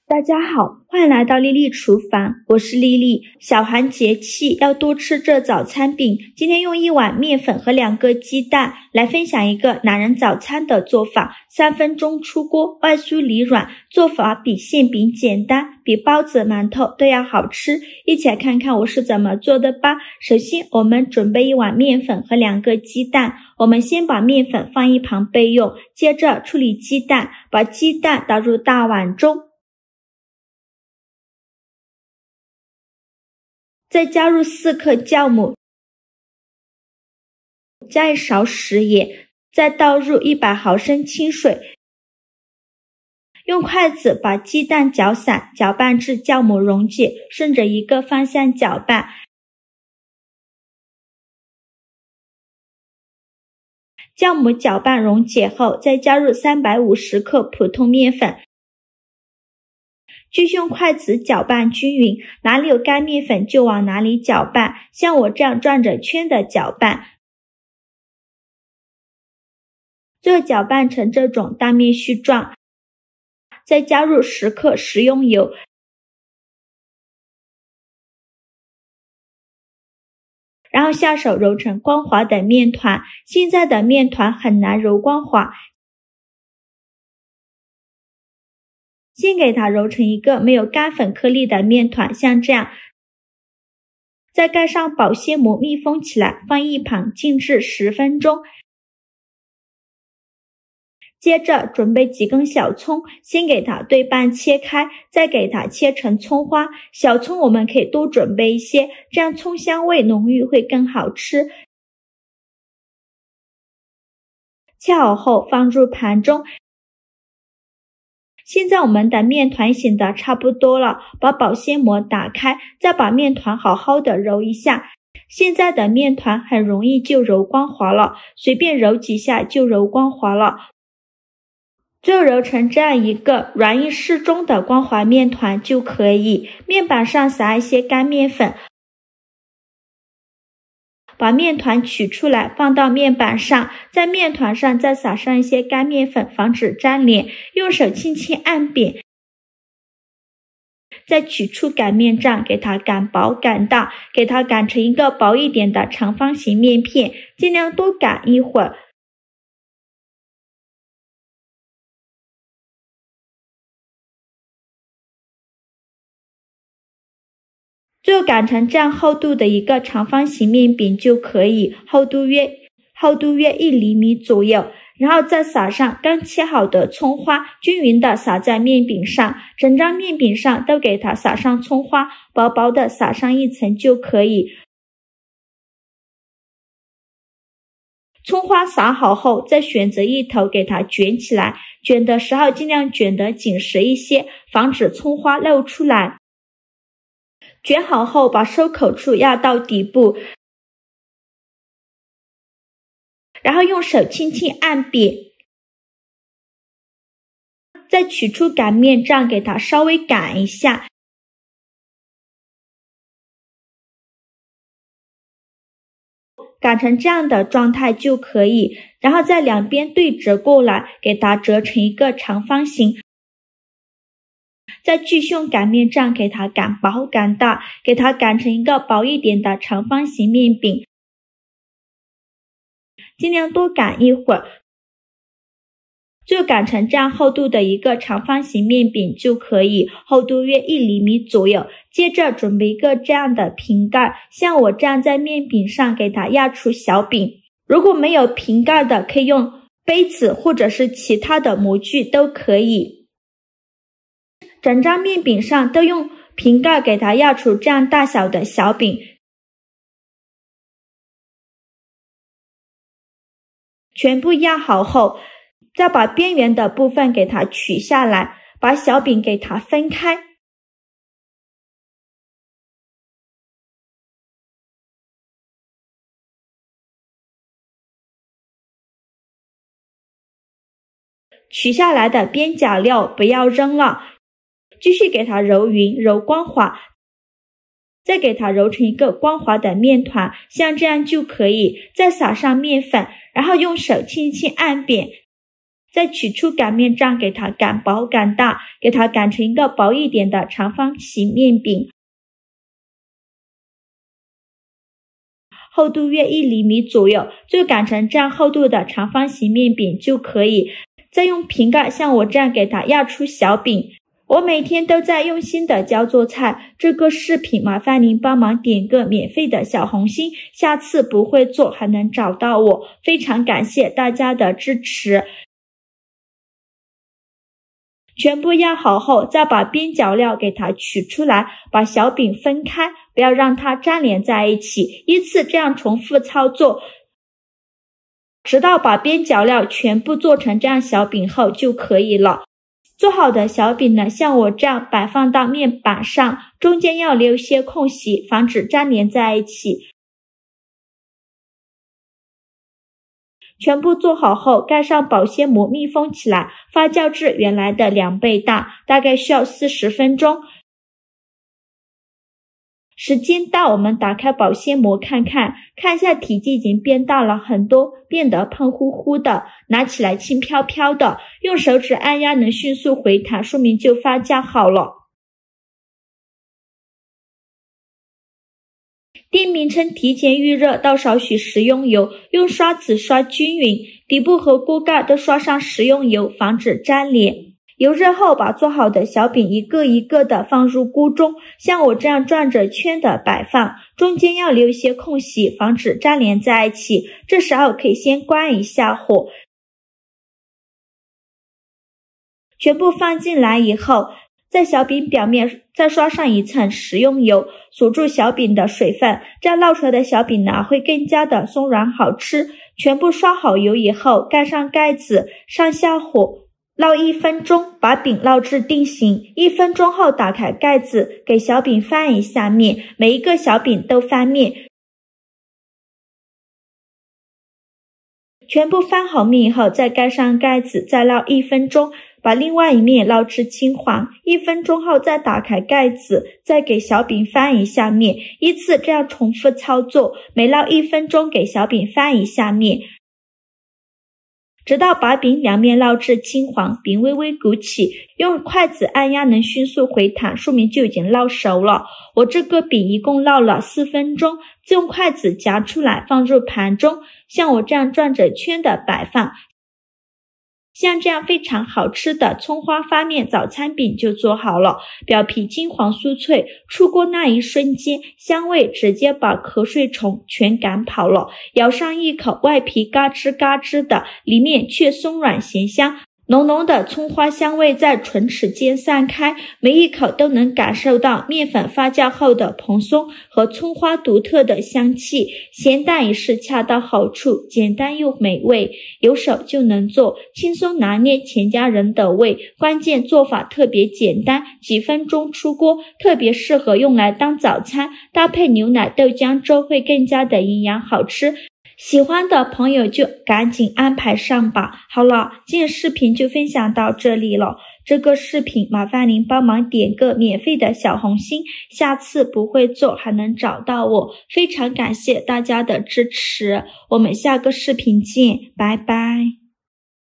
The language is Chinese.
大家好，欢迎来到丽丽厨房，我是丽丽。小寒节气要多吃这早餐饼。今天用1碗面粉和2个鸡蛋来分享一个懒人早餐的做法，3分钟出锅，外酥里软，做法比馅饼简单，比包子、馒头都要好吃。一起来看看我是怎么做的吧。首先我们准备1碗面粉和2个鸡蛋，我们先把面粉放一旁备用，接着处理鸡蛋，把鸡蛋倒入大碗中，再加入4克酵母，加1勺食盐，再倒入100毫升清水，用筷子把鸡蛋搅散，搅拌至酵母溶解，顺着一个方向搅拌。酵母搅拌溶解后，再加入350克普通面粉，继续用筷子搅拌均匀，哪里有干面粉就往哪里搅拌，像我这样转着圈的搅拌，最后搅拌成这种大面絮状，再加入10克食用油，然后下手揉成光滑的面团。现在的面团很难揉光滑，先给它揉成一个没有干粉颗粒的面团，像这样，再盖上保鲜膜密封起来，放一旁静置10分钟。接着准备几根小葱，先给它对半切开，再给它切成葱花。小葱我们可以多准备一些，这样葱香味浓郁，会更好吃。切好后放入盘中。现在我们的面团醒得差不多了，把保鲜膜打开，再把面团好好的揉一下。现在的面团很容易就揉光滑了，随便揉几下就揉光滑了。最后揉成这样一个软硬适中的光滑面团就可以。面板上撒一些干面粉，把面团取出来放到面板上，在面团上再撒上一些干面粉，防止粘连，用手轻轻按扁，再取出擀面杖，给它擀薄擀大，给它擀成一个薄一点的长方形面片，尽量多擀一会儿。最后擀成这样厚度的一个长方形面饼就可以，厚度约1厘米左右，然后再撒上刚切好的葱花，均匀的撒在面饼上，整张面饼上都给它撒上葱花，薄薄的撒上一层就可以。葱花撒好后，再选择一头给它卷起来，卷的时候尽量卷得紧实一些，防止葱花漏出来。卷好后，把收口处压到底部，然后用手轻轻按扁，再取出擀面杖，给它稍微擀一下，擀成这样的状态就可以。然后在两边对折过来，给它折成一个长方形。再继续用擀面杖给它擀薄擀大，给它擀成一个薄一点的长方形面饼，尽量多擀一会儿，就擀成这样厚度的一个长方形面饼就可以，厚度约1厘米左右。接着准备一个这样的瓶盖，像我这样在面饼上给它压出小饼。如果没有瓶盖的，可以用杯子或者是其他的模具都可以。整张面饼上都用瓶盖给它压出这样大小的小饼，全部压好后，再把边缘的部分给它取下来，把小饼给它分开。取下来的边角料不要扔了，继续给它揉匀揉光滑，再给它揉成一个光滑的面团，像这样就可以。再撒上面粉，然后用手轻轻按扁，再取出擀面杖给它擀薄擀大，给它擀成一个薄一点的长方形面饼，厚度约1厘米左右，就擀成这样厚度的长方形面饼就可以。再用瓶盖像我这样给它压出小饼。我每天都在用心的教做菜，这个视频麻烦您帮忙点个免费的小红心，下次不会做还能找到我，非常感谢大家的支持。全部压好后，再把边角料给它取出来，把小饼分开，不要让它粘连在一起，依次这样重复操作，直到把边角料全部做成这样小饼后就可以了。做好的小饼呢，像我这样摆放到面板上，中间要留些空隙，防止粘连在一起。全部做好后，盖上保鲜膜密封起来，发酵至原来的2倍大，大概需要40分钟。时间到，我们打开保鲜膜看一下，体积已经变大了很多，变得胖乎乎的，拿起来轻飘飘的，用手指按压能迅速回弹，说明就发酵好了。电名称提前预热，倒少许食用油，用刷子刷均匀，底部和锅盖都刷上食用油，防止粘连。油热后，把做好的小饼一个一个的放入锅中，像我这样转着圈的摆放，中间要留一些空隙，防止粘连在一起。这时候可以先关一下火。全部放进来以后，在小饼表面再刷上一层食用油，锁住小饼的水分，这样烙出来的小饼呢会更加的松软好吃。全部刷好油以后，盖上盖子，上下火烙1分钟，把饼烙至定型。1分钟后打开盖子，给小饼翻一下面，每一个小饼都翻面。全部翻好面以后，再盖上盖子，再烙1分钟，把另外一面烙至金黄。1分钟后再打开盖子，再给小饼翻一下面，依次这样重复操作，每烙1分钟给小饼翻一下面，直到把饼两面烙至金黄，饼微微鼓起，用筷子按压能迅速回弹，说明就已经烙熟了。我这个饼一共烙了4分钟，用筷子夹出来放入盘中，像我这样转着圈的摆放。像这样非常好吃的葱花发面早餐饼就做好了，表皮金黄酥脆，出锅那一瞬间，香味直接把瞌睡虫全赶跑了。咬上一口，外皮嘎吱嘎吱的，里面却松软咸香，浓浓的葱花香味在唇齿间散开，每一口都能感受到面粉发酵后的蓬松和葱花独特的香气，咸淡也是恰到好处，简单又美味，有手就能做，轻松拿捏全家人的胃，关键做法特别简单，几分钟出锅，特别适合用来当早餐，搭配牛奶豆浆粥会更加的营养好吃。喜欢的朋友就赶紧安排上吧。好了，今天视频就分享到这里了。这个视频麻烦您帮忙点个免费的小红心，下次不会做还能找到我。非常感谢大家的支持，我们下个视频见，拜拜。